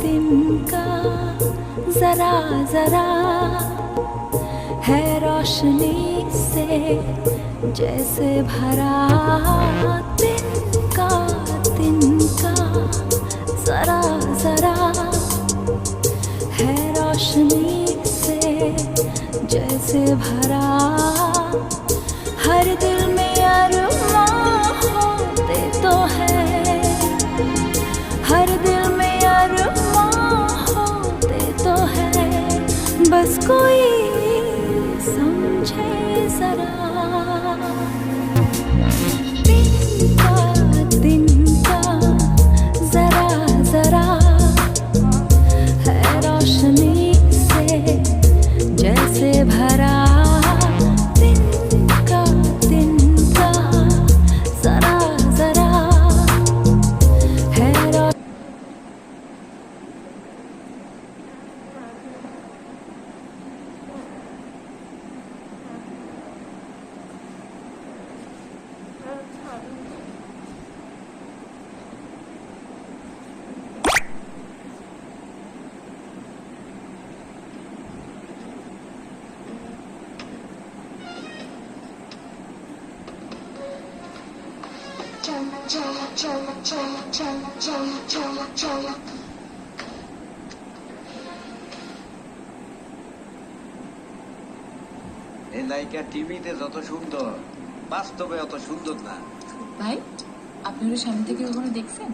दिन का जरा जरा है रोशनी से जैसे भरा। दिन का जरा जरा है रोशनी से जैसे भरा। हर दिल में अरमां होते तो है, हर दिल में अरमां होते तो है, बस कोई समझे जरा। दिन का जरा जरा है रोशनी से जैसे भरा। दिन का जरा जरा है এই নায়িকা টিভিতে যত সুন্দর বাস্তবে অত সুন্দর না। ভাই, আপনি ওর সামনে থেকে কখনো দেখছেন?